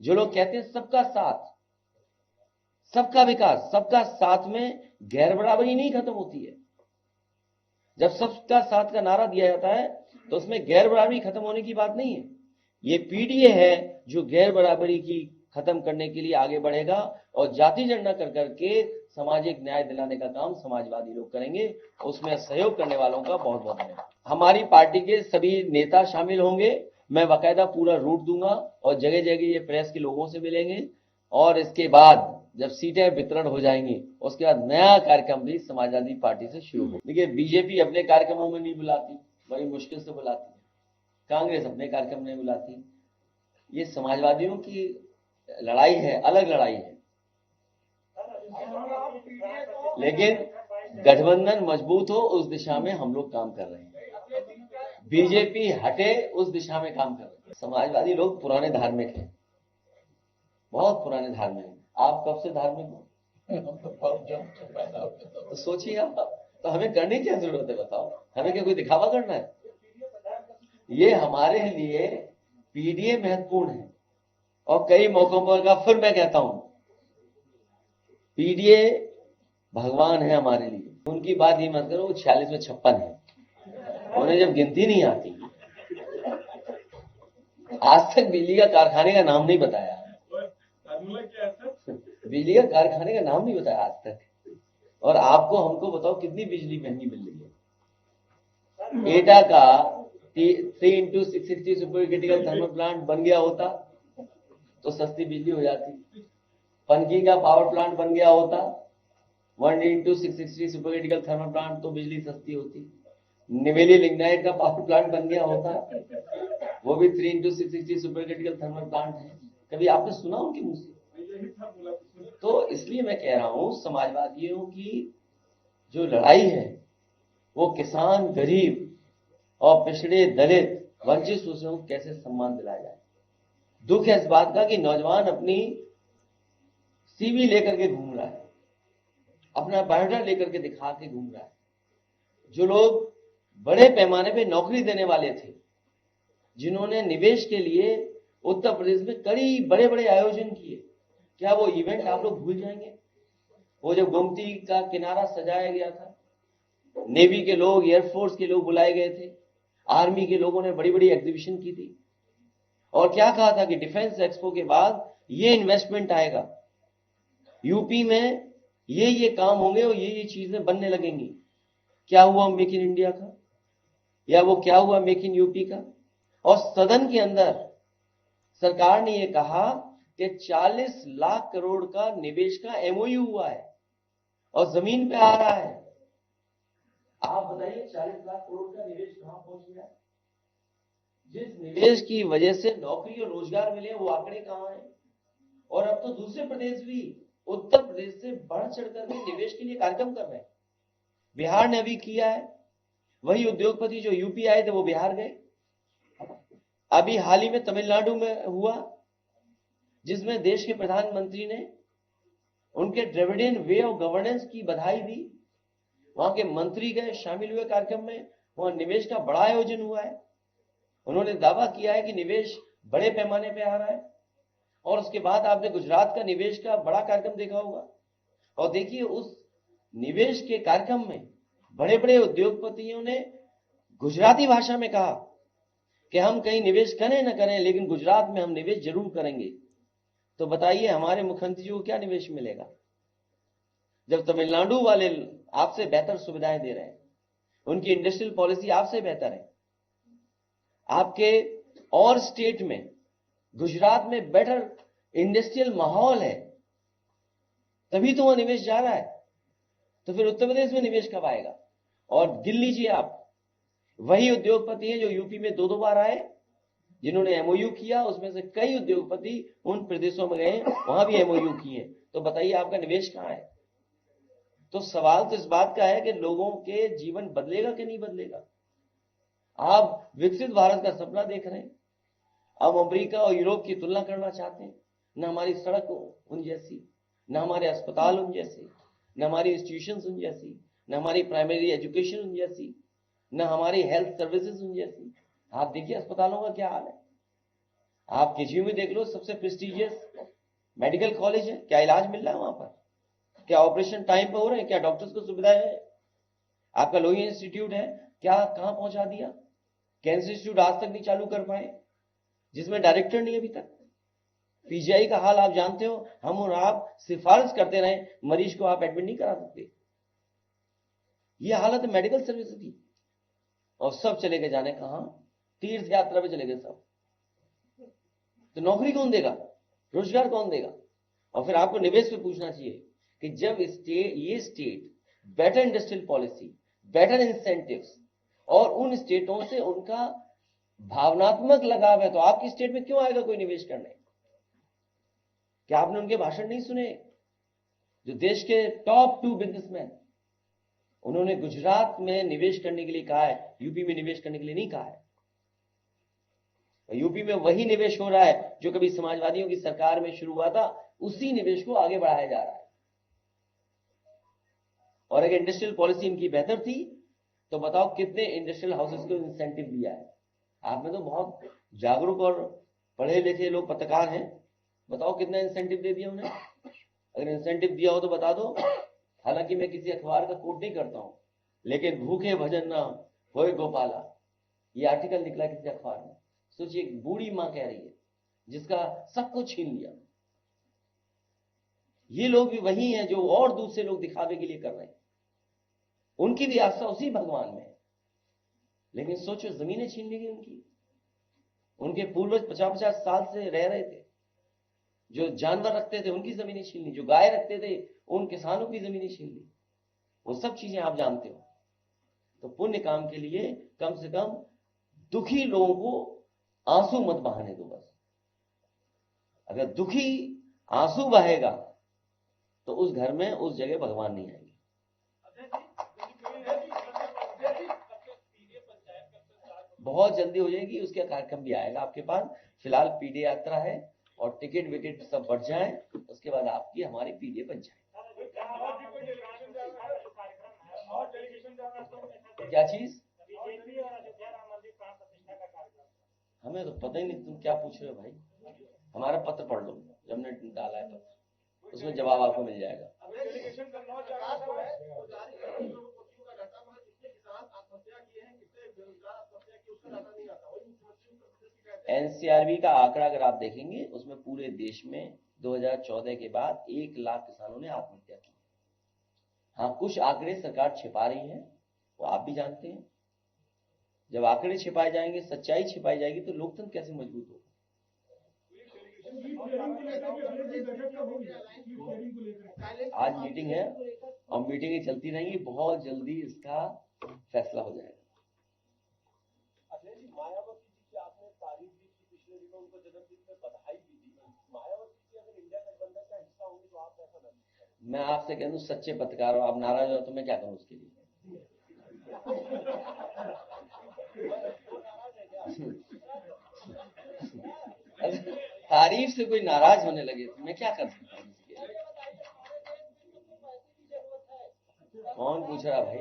जो लोग कहते हैं सबका साथ, सबका विकास, सबका साथ में गैर बराबरी नहीं खत्म होती है। जब सबका साथ का नारा दिया जाता है तो उसमें गैर बराबरी खत्म होने की बात नहीं है। ये पीडीए है जो गैर बराबरी की खत्म करने के लिए आगे बढ़ेगा और जाति जनगणना कर करके सामाजिक न्याय दिलाने का काम समाजवादी लोग करेंगे। उसमें सहयोग करने वालों का बहुत बहुत धन्यवाद। हमारी पार्टी के सभी नेता शामिल होंगे। मैं बाकायदा पूरा रूट दूंगा और जगह जगह ये प्रेस के लोगों से मिलेंगे और इसके बाद जब सीटें वितरण हो जाएंगी उसके बाद नया कार्यक्रम भी समाजवादी पार्टी से शुरू हो। देखिए, बीजेपी अपने कार्यक्रमों में नहीं बुलाती, बड़ी मुश्किल से बुलाती है। कांग्रेस अपने कार्यक्रम नहीं बुलाती। ये समाजवादियों की लड़ाई है, अलग लड़ाई है। लेकिन गठबंधन मजबूत हो उस दिशा में हम लोग काम कर रहे हैं। बीजेपी हटे उस दिशा में काम कर रहे हैं। समाजवादी लोग पुराने धार्मिक हैं, बहुत पुराने धार्मिक हैं। आप कब से धार्मिक हो? तो सोचिए आप, तो हमें करने की क्या जरूरत है बताओ? हमें क्या कोई दिखावा करना है? ये हमारे लिए पीडीए महत्वपूर्ण है और कई मौकों पर का फिर मैं कहता हूं पीडीए भगवान है हमारे लिए। उनकी बात ये मत करो, 46 में 56 है, उन्हें जब गिनती नहीं आती। आज तक बिजली का कारखाने का नाम नहीं बताया, बिजली का कारखाने का नाम नहीं बताया आज तक। और आपको हमको बताओ कितनी बिजली महंगी मिल रही है। एटा का 3x660 super critical thermal plant बन गया होता तो सस्ती बिजली हो जाती। पनकी का पावर प्लांट बन गया होता 1x660 super critical thermal plant तो बिजली सस्ती होती। निवेली लिग्नाइट का पावर प्लांट बन गया होता, वो भी 3x660 super critical thermal plant है। कभी आपने सुना उनके मुंह से? तो इसलिए मैं कह रहा हूं समाजवादियों की जो लड़ाई है वो किसान, गरीब और पिछड़े, दलित, वंचित शोषितों को कैसे सम्मान दिलाया जाए। दुख है इस बात का कि नौजवान अपनी सीवी लेकर के घूम रहा है, अपना बायोडाटा लेकर के दिखा के घूम रहा है। जो लोग बड़े पैमाने पे नौकरी देने वाले थे, जिन्होंने निवेश के लिए उत्तर प्रदेश में कई बड़े बड़े आयोजन किए, क्या वो इवेंट आप लोग भूल जाएंगे? वो जब गोमती का किनारा सजाया गया था, नेवी के लोग, एयरफोर्स के लोग बुलाए गए थे, आर्मी के लोगों ने बड़ी बड़ी एग्जीबिशन की थी और क्या कहा था कि डिफेंस एक्सपो के बाद ये इन्वेस्टमेंट आएगा, यूपी में ये काम होंगे और ये चीजें बनने लगेंगी। क्या हुआ मेक इन इंडिया का, या वो क्या हुआ मेक इन यूपी का? और सदन के अंदर सरकार ने ये कहा कि 40 लाख करोड़ का निवेश का एमओयू हुआ है और जमीन पे आ रहा है। आप बताइए 40 लाख करोड़ का निवेश कहां पहुंच गया? जिस निवेश की वजह से नौकरी और रोजगार मिले वो आंकड़े कहां हैं? और अब तो दूसरे प्रदेश भी उत्तर प्रदेश से बढ़ चढ़कर के निवेश के लिए कार्यक्रम कर रहे हैं। बिहार ने अभी किया है, वही उद्योगपति जो यूपी आए थे वो बिहार गए। अभी हाल ही में तमिलनाडु में हुआ, जिसमें देश के प्रधानमंत्री ने उनके द्रविडियन वे ऑफ गवर्नेंस की बधाई दी। वहां के मंत्री गए, शामिल हुए कार्यक्रम में, वहां निवेश का बड़ा आयोजन हुआ है। उन्होंने दावा किया है कि निवेश बड़े पैमाने पे आ रहा है। और उसके बाद आपने गुजरात का निवेश का बड़ा कार्यक्रम देखा होगा। और देखिए उस निवेश के कार्यक्रम में बड़े बड़े उद्योगपतियों ने गुजराती भाषा में कहा कि हम कहीं निवेश करें न करें लेकिन गुजरात में हम निवेश जरूर करेंगे। तो बताइए हमारे मुख्यमंत्री जी को क्या निवेश मिलेगा जब तमिलनाडु वाले आपसे बेहतर सुविधाएं दे रहे हैं, उनकी इंडस्ट्रियल पॉलिसी आपसे बेहतर है। आपके और स्टेट में, गुजरात में बेटर इंडस्ट्रियल माहौल है, तभी तो वहां निवेश जा रहा है। तो फिर उत्तर प्रदेश में निवेश कब आएगा? और गिन लीजिए आप, वही उद्योगपति हैं जो यूपी में 2-2 बार आए, जिन्होंने एमओयू किया, उसमें से कई उद्योगपति उन प्रदेशों में गए, वहां भी एमओयू किए। तो बताइए आपका निवेश कहां है? तो सवाल तो इस बात का है कि लोगों के जीवन बदलेगा कि नहीं बदलेगा। आप विकसित भारत का सपना देख रहे हैं, अब अमेरिका और यूरोप की तुलना करना चाहते हैं। न हमारी सड़क उन जैसी, न हमारे अस्पताल उन जैसे, न हमारी इंस्टीट्यूशंस उन जैसी, न हमारी प्राइमरी एजुकेशन उन जैसी, न हमारी हेल्थ सर्विसेज उन जैसी। आप देखिए अस्पतालों का क्या हाल है। आप केजीयू में देख लो, सबसे प्रेस्टिजियस मेडिकल कॉलेज है, क्या इलाज मिल रहा है वहां पर? क्या ऑपरेशन टाइम पे हो रहे हैं? क्या डॉक्टर्स को सुविधाएं है? आपका लोही इंस्टीट्यूट है, क्या कहां पहुंचा दिया? कैंसर इंस्टीट्यूट आज तक नहीं चालू कर पाए, जिसमें डायरेक्टर नहीं अभी तक। पीजीआई का हाल आप जानते हो, हम और आप सिफारिश करते रहे, मरीज को आप एडमिट नहीं करा सकते। ये हालत है मेडिकल सर्विस की। और सब चले गए जाने कहां, तीर्थ यात्रा पे चले गए सब। तो नौकरी कौन देगा, रोजगार कौन देगा? और फिर आपको निवेश पे पूछना चाहिए कि जब ये state better industrial policy, better incentives और उन स्टेटों से उनका भावनात्मक लगाव है, तो आपकी स्टेट में क्यों आएगा कोई निवेश करने? क्या आपने उनके भाषण नहीं सुने? जो देश के टॉप 2 बिजनेसमैन, उन्होंने गुजरात में निवेश करने के लिए कहा है, यूपी में निवेश करने के लिए नहीं कहा है। यूपी में वही निवेश हो रहा है जो कभी समाजवादियों की सरकार में शुरू हुआ था, उसी निवेश को आगे बढ़ाया जा रहा है। और अगर इंडस्ट्रियल पॉलिसी इनकी बेहतर थी तो बताओ कितने इंडस्ट्रियल हाउसेस को इंसेंटिव दिया है? आप में तो बहुत जागरूक और पढ़े लिखे लोग पत्रकार हैं, बताओ कितना इंसेंटिव दे दिया उन्हें? अगर इंसेंटिव दिया हो तो बता दो। हालांकि मैं किसी अखबार का कोट नहीं करता हूं, लेकिन भूखे भजन ना होए गोपाला, ये आर्टिकल निकला किसी अखबार में। सोचिए, एक बूढ़ी मां कह रही है जिसका सब कुछ छीन लिया। ये लोग भी वही हैं जो और दूसरे लोग दिखावे के लिए कर रहे हैं, उनकी भी आस्था उसी भगवान में है। लेकिन सोचो, जमीनें छीन ली गई उनकी। उनके पूर्वज 50-50 साल से रह रहे थे, जो जानवर रखते थे उनकी जमीनें छीन ली, जो गाय रखते थे उन किसानों की जमीनें छीन ली। वो सब चीजें आप जानते हो। तो पुण्य काम के लिए कम से कम दुखी लोगों को आंसू मत बहाने दो बस। अगर दुखी आंसू बहेगा तो उस घर में, उस जगह भगवान नहीं आएंगे। बहुत जल्दी हो जाएगी, उसका कार्यक्रम भी आएगा आपके पास। फिलहाल पीडीए यात्रा है और टिकट विकेट सब बढ़ जाए, उसके बाद आपकी हमारी पीडीए बन जाए। क्या चीज? हमें तो पता ही नहीं तुम क्या पूछ रहे हो भाई। हमारा पत्र पढ़ लो, जब हमने डाला है पत्र, उसमें जवाब आपको मिल जाएगा। एनसीआरबी का आंकड़ा अगर आप देखेंगे, उसमें पूरे देश में 2014 के बाद 1 लाख किसानों ने आत्महत्या की। हाँ, कुछ आंकड़े सरकार छिपा रही है, वो आप भी जानते हैं। जब आंकड़े छिपाए जाएंगे, सच्चाई छिपाई जाएगी, तो लोकतंत्र कैसे मजबूत होगा? आज मीटिंग है और मीटिंगें चलती रहेंगी, बहुत जल्दी इसका फैसला हो जाएगा। मायावती जी की आपने तारीफ भी की, पिछले दिनों उनको जन्मदिन पे बधाई भी दी। मायावती जी अगर इंडिया गठबंधन का हिस्सा होंगे तो आप ऐसा नहीं? मैं आपसे कह दूं, सच्चे पत्रकार हो, आप नाराज हो तो मैं क्या करूं उसके लिए? तारीफ से कोई नाराज होने लगे तो मैं क्या कर सकता हूं इसके लिए? कौन पूछ रहा भाई?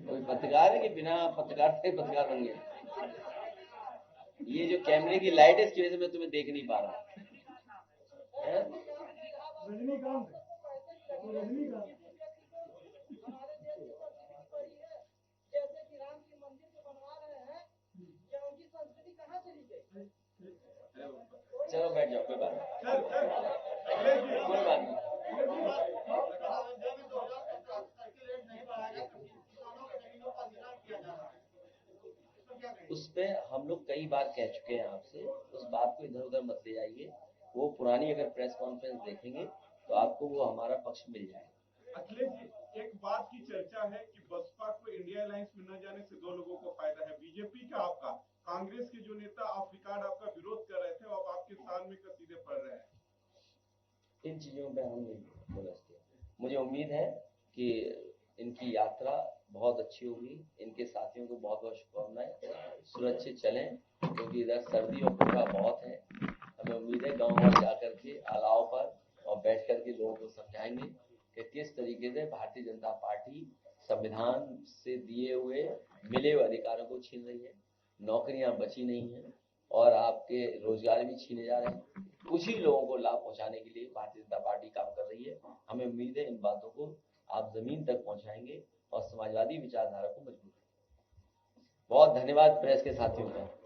कोई पत्रकार है कि बिना पत्रकार से पत्रकार बन गया? ये जो कैमरे की लाइट है, इसकी वजह से मैं तुम्हें देख नहीं पा रहा। चलो बैठ जाओ, कोई बात नहीं, कोई बात नहीं। उस पर हम लोग कई बार कह चुके हैं आपसे, उस बात को इधर उधर मत ले जाइए। वो पुरानी अगर प्रेस कॉन्फ्रेंस देखेंगे तो आपको वो हमारा पक्ष मिल जाएगा। अखिलेश जी, एक बात की चर्चा है कि बसपा को इंडिया अलायंस में न जाने से 2 लोगों को फायदा है, बीजेपी का आपका। कांग्रेस के जो नेता ऑफ रिकॉर्ड आपका विरोध कर रहे थे, अब आपके साल में कसीदे पढ़ रहे हैं। इन चीजों पे हम नहीं बोलते। मुझे उम्मीद है कि इनकी यात्रा बहुत अच्छी होगी। इनके साथियों को बहुत बहुत शुभकामनाएं। सुरक्षित चलें, क्योंकि इधर सर्दी और कोहरा बहुत है। हमें उम्मीद है गांव-गांव जाकर के अलाव पर और बैठ कर के लोगों को समझाएंगे कि किस तरीके से भारतीय जनता पार्टी संविधान से दिए हुए मिले हुए अधिकारों को छीन रही है, नौकरियां बची नहीं है और आपके रोजगार भी छीने जा रहे हैं। कुछ ही लोगों को लाभ पहुंचाने के लिए भारतीय जनता पार्टी काम कर रही है। हमें उम्मीद है इन बातों को आप जमीन तक पहुंचाएंगे और समाजवादी विचारधारा को मजबूत करेंगे। बहुत धन्यवाद प्रेस के साथियों का।